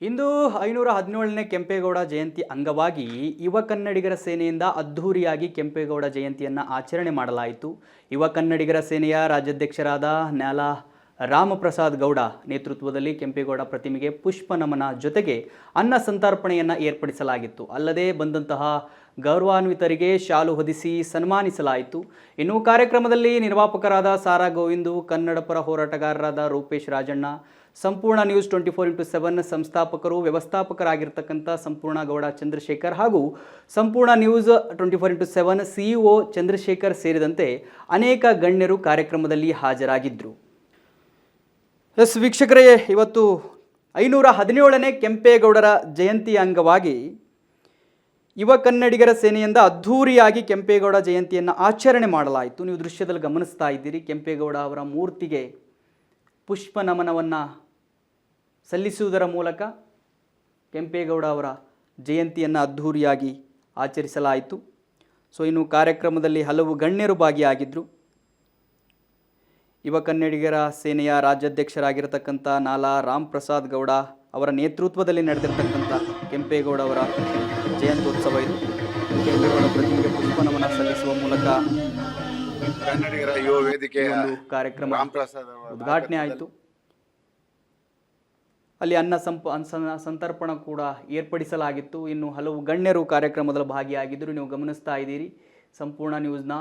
ಇಂದು 517ನೇ ಕೆಂಪೇಗೌಡ ಜಯಂತಿ ಅಂಗವಾಗಿ ಯುವ ಕನ್ನಡಿಗರ ಸೇನೆಯಿಂದ ಅದ್ಧೂರಿಯಾಗಿ ಕೆಂಪೇಗೌಡ ಜಯಂತಿಯನ್ನು ಆಚರಣೆ ಮಾಡಲಾಯಿತು. ಯುವ ಕನ್ನಡಿಗರ ಸೇನೆಯ ರಾಜ್ಯಾಧ್ಯಕ್ಷರಾದ ನ್ಯಾಲಾ ರಾಮಪ್ರಸಾದ್ ಗೌಡ ನೇತೃತ್ವದಲ್ಲಿ ಕೆಂಪೇಗೌಡ ಪ್ರತಿಮೆಗೆ ಪುಷ್ಪ ನಮನ ಜೊತೆಗೆ ಅನ್ನ ಸಂತರ್ಪಣೆಯನ್ನು ಏರ್ಪಡಿಸಲಾಗಿತ್ತು. ಅಲ್ಲದೆ ಬಂದಂತಹ ಗೌರವಾನ್ವಿತರಿಗೆ ಶಾಲು ಹೊದಿಸಿ ಸನ್ಮಾನಿಸಲಾಯಿತು. ಇನ್ನು ಕಾರ್ಯಕ್ರಮದಲ್ಲಿ ನಿರ್ಮಾಪಕರಾದ ಸಾರಾ ಗೋವಿಂದು, ಕನ್ನಡ ಪರ ಹೋರಾಟಗಾರರಾದ ರೂಪೇಶ್ ರಾಜಣ್ಣ, ಸಂಪೂರ್ಣ ನ್ಯೂಸ್ 24x7 ಸಂಸ್ಥಾಪಕರು ವ್ಯವಸ್ಥಾಪಕರಾಗಿರ್ತಕ್ಕಂಥ ಸಂಪೂರ್ಣ ಗೌಡ ಚಂದ್ರಶೇಖರ್ ಹಾಗೂ ಸಂಪೂರ್ಣ ನ್ಯೂಸ್ 24x7 ಸಿಇಒ ಚಂದ್ರಶೇಖರ್ ಸೇರಿದಂತೆ ಅನೇಕ ಗಣ್ಯರು ಕಾರ್ಯಕ್ರಮದಲ್ಲಿ ಹಾಜರಾಗಿದ್ದರು. ವೀಕ್ಷಕರೇ, ಇವತ್ತು 517ನೇ ಕೆಂಪೇಗೌಡರ ಜಯಂತಿ ಅಂಗವಾಗಿ ಯುವ ಕನ್ನಡಿಗರ ಸೇನೆಯಿಂದ ಅದ್ಧೂರಿಯಾಗಿ ಕೆಂಪೇಗೌಡ ಜಯಂತಿಯನ್ನು ಆಚರಣೆ ಮಾಡಲಾಯಿತು. ನೀವು ದೃಶ್ಯದಲ್ಲಿ ಗಮನಿಸ್ತಾ ಇದ್ದೀರಿ. ಕೆಂಪೇಗೌಡ ಅವರ ಮೂರ್ತಿಗೆ ಪುಷ್ಪ ನಮನವನ್ನು ಸಲ್ಲಿಸುವುದರ ಮೂಲಕ ಕೆಂಪೇಗೌಡ ಅವರ ಜಯಂತಿಯನ್ನು ಅದ್ಧೂರಿಯಾಗಿ ಆಚರಿಸಲಾಯಿತು. ಇನ್ನು ಕಾರ್ಯಕ್ರಮದಲ್ಲಿ ಹಲವು ಗಣ್ಯರು ಭಾಗಿಯಾಗಿದ್ದರು. ಯುವ ಕನ್ನಡಿಗರ ಸೇನೆಯ ರಾಜ್ಯಾಧ್ಯಕ್ಷರಾಗಿರತಕ್ಕಂಥ ನ್ಯಾಲಾ ರಾಮಪ್ರಸಾದ್ ಗೌಡ ಅವರ ನೇತೃತ್ವದಲ್ಲಿ ನಡೆದಿರತಕ್ಕಂಥ ಕೆಂಪೇಗೌಡ ಅವರ ಜಯಂತ್ಯೋತ್ಸವ ಇದು. ಕೆಂಪೇಗೌಡ ಪ್ರತಿಮೆಗೆ ಪುಷ್ಪ ನಮನ ಸಲ್ಲಿಸುವ ಮೂಲಕ ಕನ್ನಡಿಗರ ಯುವ ವೇದಿಕೆಯ ಕಾರ್ಯಕ್ರಮ ಉದ್ಘಾಟನೆ ಆಯಿತು. ಅಲ್ಲಿ ಅನ್ನ ಸಂತರ್ಪಣ ಕೂಡ ಏರ್ಪಡಿಸಲಾಗಿತ್ತು. ಇನ್ನು ಹಲವು ಗಣ್ಯರು ಕಾರ್ಯಕ್ರಮದಲ್ಲಿ ಭಾಗಿಯಾಗಿದ್ದರು. ನೀವು ಗಮನಿಸ್ತಾ ಇದ್ದೀರಿ. ಸಂಪೂರ್ಣ ನ್ಯೂಸ್ನ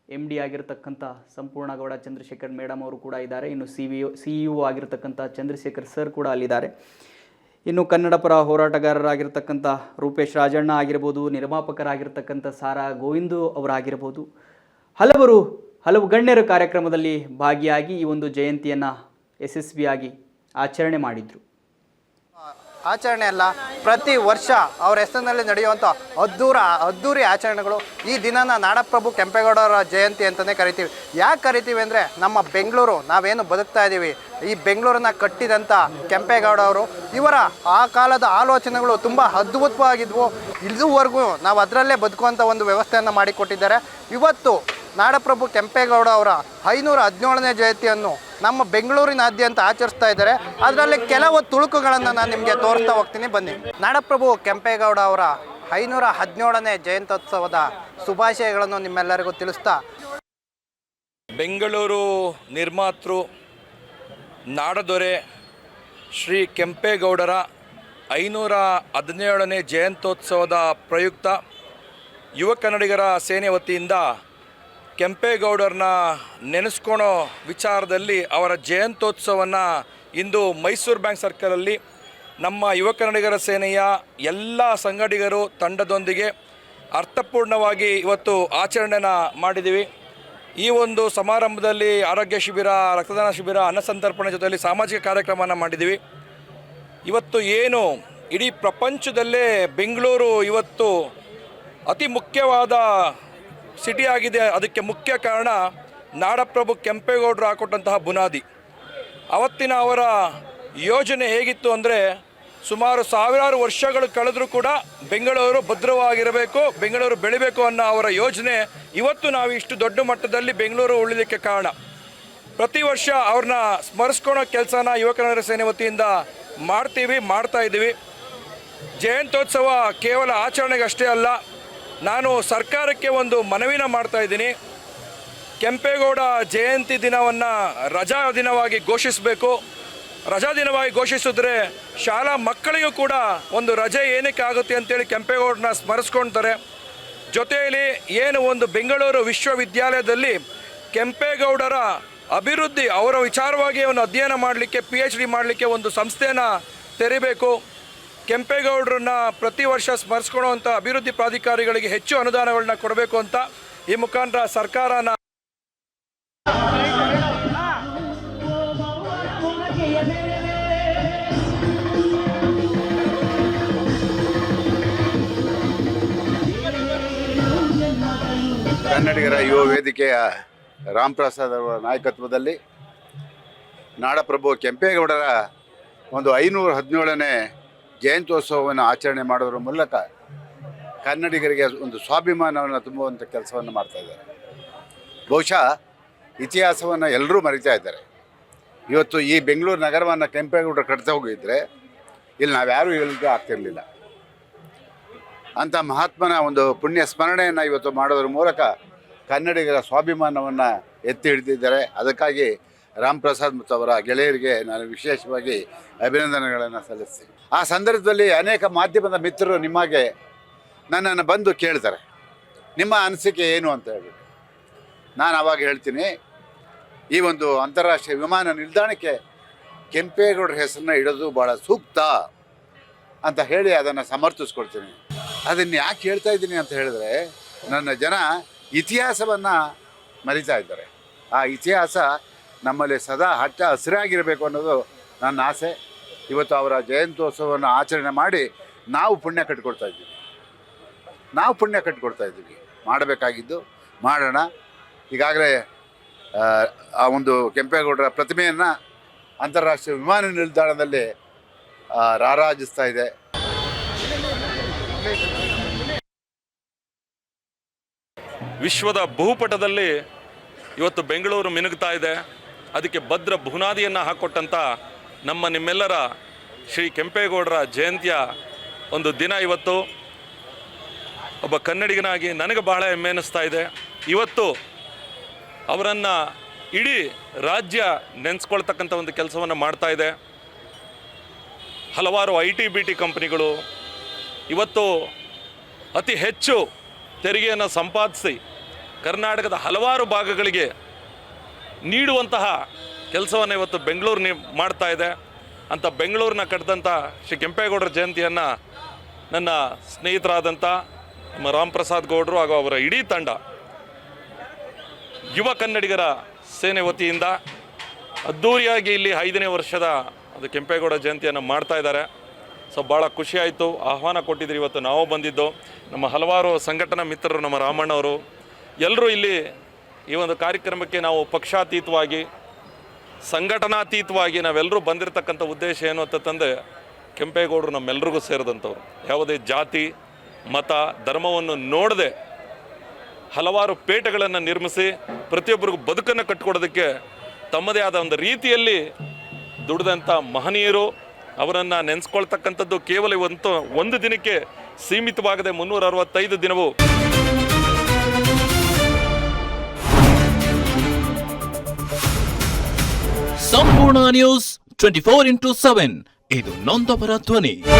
MD ಆಗಿರತಕ್ಕಂಥ ಸಂಪೂರ್ಣ ಗೌಡ ಚಂದ್ರಶೇಖರ್ ಮೇಡಮ್ ಅವರು ಕೂಡ ಇದ್ದಾರೆ. ಇನ್ನು CEO ಆಗಿರತಕ್ಕಂಥ ಚಂದ್ರಶೇಖರ್ ಸರ್ ಕೂಡ ಅಲ್ಲಿದ್ದಾರೆ. ಇನ್ನು ಕನ್ನಡ ಪರ ಹೋರಾಟಗಾರರಾಗಿರ್ತಕ್ಕಂಥ ರೂಪೇಶ್ ರಾಜಣ್ಣ ಆಗಿರ್ಬೋದು, ನಿರ್ಮಾಪಕರಾಗಿರ್ತಕ್ಕಂಥ ಸಾರಾ ಗೋವಿಂದು ಅವರಾಗಿರ್ಬೋದು, ಹಲವು ಗಣ್ಯರು ಕಾರ್ಯಕ್ರಮದಲ್ಲಿ ಭಾಗಿಯಾಗಿ ಈ ಒಂದು ಜಯಂತಿಯನ್ನು ಯಶಸ್ವಿಯಾಗಿ ಆಚರಣೆ ಮಾಡಿದರು. ಆಚರಣೆ ಅಲ್ಲ, ಪ್ರತಿ ವರ್ಷ ಅವ್ರ ಹೆಸರಿನಲ್ಲಿ ನಡೆಯುವಂಥ ಅದ್ದೂರಿ ಆಚರಣೆಗಳು. ಈ ದಿನನ ನಾಡಪ್ರಭು ಕೆಂಪೇಗೌಡರ ಜಯಂತಿ ಅಂತಲೇ ಕರಿತೀವಿ. ಯಾಕೆ ಕರಿತೀವಿ ಅಂದರೆ ನಮ್ಮ ಬೆಂಗಳೂರು, ನಾವೇನು ಬದುಕ್ತಾ ಇದ್ದೀವಿ, ಈ ಬೆಂಗಳೂರನ್ನ ಕಟ್ಟಿದಂಥ ಕೆಂಪೇಗೌಡ ಅವರು, ಇವರ ಆ ಕಾಲದ ಆಲೋಚನೆಗಳು ತುಂಬ ಅದ್ಭುತವಾಗಿದ್ವು. ಇದುವರೆಗೂ ನಾವು ಅದರಲ್ಲೇ ಬದುಕುವಂಥ ಒಂದು ವ್ಯವಸ್ಥೆಯನ್ನು ಮಾಡಿಕೊಟ್ಟಿದ್ದಾರೆ. ಇವತ್ತು ನಾಡಪ್ರಭು ಕೆಂಪೇಗೌಡ ಅವರ 517ನೇ ಜಯಂತಿಯನ್ನು ನಮ್ಮ ಬೆಂಗಳೂರಿನಾದ್ಯಂತ ಆಚರಿಸ್ತಾ ಇದ್ದಾರೆ. ಅದರಲ್ಲಿ ಕೆಲವು ತುಣುಕುಗಳನ್ನು ನಾನು ನಿಮಗೆ ತೋರಿಸ್ತಾ ಹೋಗ್ತೀನಿ, ಬನ್ನಿ. ನಾಡಪ್ರಭು ಕೆಂಪೇಗೌಡ ಅವರ 517ನೇ ಜಯಂತ್ಯೋತ್ಸವದ ಶುಭಾಶಯಗಳನ್ನು ನಿಮ್ಮೆಲ್ಲರಿಗೂ ತಿಳಿಸ್ತಾ, ಬೆಂಗಳೂರು ನಿರ್ಮಾತೃ ನಾಡದೊರೆ ಶ್ರೀ ಕೆಂಪೇಗೌಡರ 517ನೇ ಜಯಂತ್ಯೋತ್ಸವದ ಪ್ರಯುಕ್ತ ಯುವ ಕನ್ನಡಿಗರ ಸೇನೆ ವತಿಯಿಂದ ಕೆಂಪೇಗೌಡರನ್ನ ನೆನೆಸ್ಕೊಳೋ ವಿಚಾರದಲ್ಲಿ ಅವರ ಜಯಂತ್ಯೋತ್ಸವವನ್ನು ಇಂದು ಮೈಸೂರು ಬ್ಯಾಂಕ್ ಸರ್ಕಲಲ್ಲಿ ನಮ್ಮ ಯುವ ಕನ್ನಡಿಗರ ಸೇನೆಯ ಎಲ್ಲ ಸಂಘಟಿಗರು ತಂಡದೊಂದಿಗೆ ಅರ್ಥಪೂರ್ಣವಾಗಿ ಇವತ್ತು ಆಚರಣೆನ ಮಾಡಿದ್ದೀವಿ. ಈ ಒಂದು ಸಮಾರಂಭದಲ್ಲಿ ಆರೋಗ್ಯ ಶಿಬಿರ, ರಕ್ತದಾನ ಶಿಬಿರ, ಅನ್ನ ಸಂತರ್ಪಣೆ ಜೊತೆಯಲ್ಲಿ ಸಾಮಾಜಿಕ ಕಾರ್ಯಕ್ರಮನ ಮಾಡಿದ್ದೀವಿ. ಇವತ್ತು ಏನು ಇಡೀ ಪ್ರಪಂಚದಲ್ಲೇ ಬೆಂಗಳೂರು ಇವತ್ತು ಅತಿ ಮುಖ್ಯವಾದ ಸಿಟಿ ಆಗಿದೆ. ಅದಕ್ಕೆ ಮುಖ್ಯ ಕಾರಣ ನಾಡಪ್ರಭು ಕೆಂಪೇಗೌಡರು ಹಾಕೊಟ್ಟಂತಹ ಬುನಾದಿ. ಅವತ್ತಿನ ಅವರ ಯೋಜನೆ ಹೇಗಿತ್ತು ಅಂದರೆ, ಸುಮಾರು ಸಾವಿರಾರು ವರ್ಷಗಳು ಕಳೆದರೂ ಕೂಡ ಬೆಂಗಳೂರು ಭದ್ರವಾಗಿರಬೇಕು, ಬೆಂಗಳೂರು ಬೆಳಿಬೇಕು ಅನ್ನೋ ಅವರ ಯೋಜನೆ ಇವತ್ತು ನಾವು ಇಷ್ಟು ದೊಡ್ಡ ಮಟ್ಟದಲ್ಲಿ ಬೆಂಗಳೂರು ಉಳಿಲಿಕ್ಕೆ ಕಾರಣ. ಪ್ರತಿ ವರ್ಷ ಅವ್ರನ್ನ ಸ್ಮರಿಸ್ಕೊಳೋ ಕೆಲಸನ ಯುವ ಕನ್ನಡಿಗರ ಸೇನೆ ವತಿಯಿಂದ ಮಾಡ್ತಾ ಇದ್ದೀವಿ. ಜಯಂತ್ಯೋತ್ಸವ ಕೇವಲ ಆಚರಣೆಗಷ್ಟೇ ಅಲ್ಲ, ನಾನು ಸರ್ಕಾರಕ್ಕೆ ಒಂದು ಮನವಿನ ಮಾಡ್ತಾ ಇದ್ದೀನಿ. ಕೆಂಪೇಗೌಡ ಜಯಂತಿ ದಿನವನ್ನು ರಜಾ ದಿನವಾಗಿ ಘೋಷಿಸಬೇಕು. ರಜಾ ದಿನವಾಗಿ ಘೋಷಿಸಿದ್ರೆ ಶಾಲಾ ಮಕ್ಕಳಿಗೂ ಕೂಡ ಒಂದು ರಜೆ ಏನಕ್ಕೆ ಆಗುತ್ತೆ ಅಂತೇಳಿ ಕೆಂಪೇಗೌಡರನ್ನ ಸ್ಮರಿಸ್ಕೊಳ್ತಾರೆ. ಜೊತೆಯಲ್ಲಿ ಏನು ಒಂದು ಬೆಂಗಳೂರು ವಿಶ್ವವಿದ್ಯಾಲಯದಲ್ಲಿ ಕೆಂಪೇಗೌಡರ ಅಭಿವೃದ್ಧಿ, ಅವರ ವಿಚಾರವಾಗಿ ಒಂದು ಅಧ್ಯಯನ ಮಾಡಲಿಕ್ಕೆ, PhD ಮಾಡಲಿಕ್ಕೆ ಒಂದು ಸಂಸ್ಥೆಯನ್ನು ತೆರಿಬೇಕು. ಕೆಂಪೇಗೌಡರನ್ನ ಪ್ರತಿ ವರ್ಷ ಸ್ಮರಿಸ್ಕೊಳ್ಳುವಂಥ ಅಭಿವೃದ್ಧಿ ಪ್ರಾಧಿಕಾರಿಗಳಿಗೆ ಹೆಚ್ಚು ಅನುದಾನಗಳನ್ನ ಕೊಡಬೇಕು ಅಂತ ಈ ಮುಖಾಂತರ ಸರ್ಕಾರನ ಕನ್ನಡಿಗರ ಯುವ ವೇದಿಕೆಯ ರಾಮಪ್ರಸಾದ್ ಅವರ ನಾಯಕತ್ವದಲ್ಲಿ ನಾಡಪ್ರಭು ಕೆಂಪೇಗೌಡರ ಒಂದು 517ನೇ ಜಯಂತ್ಯೋತ್ಸವವನ್ನು ಆಚರಣೆ ಮಾಡೋದ್ರ ಮೂಲಕ ಕನ್ನಡಿಗರಿಗೆ ಒಂದು ಸ್ವಾಭಿಮಾನವನ್ನು ತುಂಬುವಂಥ ಕೆಲಸವನ್ನು ಮಾಡ್ತಾಯಿದ್ದಾರೆ. ಬಹುಶಃ ಇತಿಹಾಸವನ್ನು ಎಲ್ಲರೂ ಮರಿತಾ ಇದ್ದಾರೆ. ಇವತ್ತು ಈ ಬೆಂಗಳೂರು ನಗರವನ್ನು ಕೆಂಪೇಗೌಡರು ಕಟ್ತಾ ಹೋಗಿದ್ದರೆ ಇಲ್ಲಿ ನಾವ್ಯಾರೂ ಹೇಳಲಿಕ್ಕೆ ಆಗ್ತಿರಲಿಲ್ಲ. ಅಂಥ ಮಹಾತ್ಮನ ಒಂದು ಪುಣ್ಯ ಸ್ಮರಣೆಯನ್ನು ಇವತ್ತು ಮಾಡೋದ್ರ ಮೂಲಕ ಕನ್ನಡಿಗರ ಸ್ವಾಭಿಮಾನವನ್ನು ಎತ್ತಿ ಹಿಡಿದಿದ್ದಾರೆ. ಅದಕ್ಕಾಗಿ ರಾಮ್ ಪ್ರಸಾದ್ ಮತ್ತು ಅವರ ಗೆಳೆಯರಿಗೆ ನಾನು ವಿಶೇಷವಾಗಿ ಅಭಿನಂದನೆಗಳನ್ನು ಸಲ್ಲಿಸ್ತೀನಿ. ಆ ಸಂದರ್ಭದಲ್ಲಿ ಅನೇಕ ಮಾಧ್ಯಮದ ಮಿತ್ರರು ನಿಮಗೆ ನನ್ನನ್ನು ಬಂದು ಕೇಳ್ತಾರೆ, ನಿಮ್ಮ ಅನಿಸಿಕೆ ಏನು ಅಂತ ಹೇಳ್ಬಿಟ್ಟು. ನಾನು ಆವಾಗ ಹೇಳ್ತೀನಿ, ಈ ಒಂದು ಅಂತಾರಾಷ್ಟ್ರೀಯ ವಿಮಾನ ನಿಲ್ದಾಣಕ್ಕೆ ಕೆಂಪೇಗೌಡರ ಹೆಸರನ್ನ ಇಡೋದು ಭಾಳ ಸೂಕ್ತ ಅಂತ ಹೇಳಿ ಅದನ್ನು ಸಮರ್ಥಿಸ್ಕೊಳ್ತೀನಿ. ಅದನ್ನು ಯಾಕೆ ಹೇಳ್ತಾ ಇದ್ದೀನಿ ಅಂತ ಹೇಳಿದ್ರೆ, ನನ್ನ ಜನ ಇತಿಹಾಸವನ್ನು ಮರಿತಾ ಇದ್ದಾರೆ. ಆ ಇತಿಹಾಸ ನಮ್ಮಲ್ಲಿ ಸದಾ ಹಚ್ಚ ಹಸಿರಾಗಿರಬೇಕು ಅನ್ನೋದು ನನ್ನ ಆಸೆ. ಇವತ್ತು ಅವರ ಜಯಂತ್ಯೋತ್ಸವವನ್ನು ಆಚರಣೆ ಮಾಡಿ ನಾವು ಪುಣ್ಯ ಕಟ್ಕೊಡ್ತಾ ಇದ್ದೀವಿ. ಮಾಡಬೇಕಾಗಿದ್ದು ಮಾಡೋಣ. ಈಗಾಗಲೇ ಆ ಒಂದು ಕೆಂಪೇಗೌಡರ ಪ್ರತಿಮೆಯನ್ನು ಅಂತಾರಾಷ್ಟ್ರೀಯ ವಿಮಾನ ನಿಲ್ದಾಣದಲ್ಲಿ ರಾರಾಜಿಸ್ತಾ ಇದೆ. ವಿಶ್ವದ ಭೂಪಟದಲ್ಲಿ ಇವತ್ತು ಬೆಂಗಳೂರು ಮಿನುಗ್ತಾ ಇದೆ. ಅದಕ್ಕೆ ಭದ್ರ ಬುನಾದಿಯನ್ನು ಹಾಕ್ಕೊಟ್ಟಂಥ ನಿಮ್ಮೆಲ್ಲರ ಶ್ರೀ ಕೆಂಪೇಗೌಡರ ಜಯಂತಿಯ ಒಂದು ದಿನ ಇವತ್ತು. ಒಬ್ಬ ಕನ್ನಡಿಗನಾಗಿ ನನಗೆ ಬಹಳ ಹೆಮ್ಮೆ ಅನ್ನಿಸ್ತಾ ಇದೆ. ಇವತ್ತು ಅವರನ್ನು ಇಡೀ ರಾಜ್ಯ ನೆನೆಸ್ಕೊಳ್ತಕ್ಕಂಥ ಒಂದು ಕೆಲಸವನ್ನು ಮಾಡ್ತಾ ಇದೆ. ಹಲವಾರು IT-BT ಕಂಪ್ನಿಗಳು ಇವತ್ತು ಅತಿ ಹೆಚ್ಚು ತೆರಿಗೆಯನ್ನು ಸಂಪಾದಿಸಿ ಕರ್ನಾಟಕದ ಹಲವಾರು ಭಾಗಗಳಿಗೆ ನೀಡುವಂತಹ ಕೆಲಸವನ್ನು ಇವತ್ತು ಬೆಂಗಳೂರು ಮಾಡ್ತಾ ಇದೆ. ಅಂತ ಬೆಂಗಳೂರಿನ ಕಟ್ಟಿದಂಥ ಶ್ರೀ ಕೆಂಪೇಗೌಡರ ಜಯಂತಿಯನ್ನು ನನ್ನ ಸ್ನೇಹಿತರಾದಂಥ ನಮ್ಮ ರಾಮ್ ಪ್ರಸಾದ್ ಗೌಡರು ಹಾಗೂ ಅವರ ಇಡೀ ತಂಡ ಯುವ ಕನ್ನಡಿಗರ ಸೇನೆ ವತಿಯಿಂದ ಅದ್ಧೂರಿಯಾಗಿ ಇಲ್ಲಿ 5ನೇ ವರ್ಷದ ಅದು ಕೆಂಪೇಗೌಡ ಜಯಂತಿಯನ್ನು ಮಾಡ್ತಾ ಇದ್ದಾರೆ. ಸೊ ಭಾಳ ಖುಷಿಯಾಯಿತು. ಆಹ್ವಾನ ಕೊಟ್ಟಿದ್ರು, ಇವತ್ತು ನಾವು ಬಂದಿದ್ದು. ನಮ್ಮ ಹಲವಾರು ಸಂಘಟನಾ ಮಿತ್ರರು, ನಮ್ಮ ರಾಮಣ್ಣವರು ಎಲ್ಲರೂ ಇಲ್ಲಿ ಈ ಒಂದು ಕಾರ್ಯಕ್ರಮಕ್ಕೆ ನಾವು ಪಕ್ಷಾತೀತವಾಗಿ ಸಂಘಟನಾತೀತವಾಗಿ ನಾವೆಲ್ಲರೂ ಬಂದಿರತಕ್ಕಂಥ ಉದ್ದೇಶ ಏನು ಅಂತಂದರೆ, ಕೆಂಪೇಗೌಡರು ನಮ್ಮೆಲ್ಲರಿಗೂ ಸೇರಿದಂಥವ್ರು. ಯಾವುದೇ ಜಾತಿ ಮತ ಧರ್ಮವನ್ನು ನೋಡದೆ ಹಲವಾರು ಪೇಟೆಗಳನ್ನು ನಿರ್ಮಿಸಿ ಪ್ರತಿಯೊಬ್ಬರಿಗೂ ಬದುಕನ್ನು ಕಟ್ಟಿಕೊಡೋದಕ್ಕೆ ತಮ್ಮದೇ ಆದ ಒಂದು ರೀತಿಯಲ್ಲಿ ದುಡಿದಂಥ ಮಹನೀಯರು. ಅವರನ್ನು ನೆನೆಸ್ಕೊಳ್ತಕ್ಕಂಥದ್ದು ಕೇವಲ ಒಂದು ದಿನಕ್ಕೆ ಸೀಮಿತವಾಗದೆ 365 ದಿನವೂ ಸಂಪೂರ್ಣ ನ್ಯೂಸ್ 24/7 ಇದು ನೊಂದವರ ಧ್ವನಿ.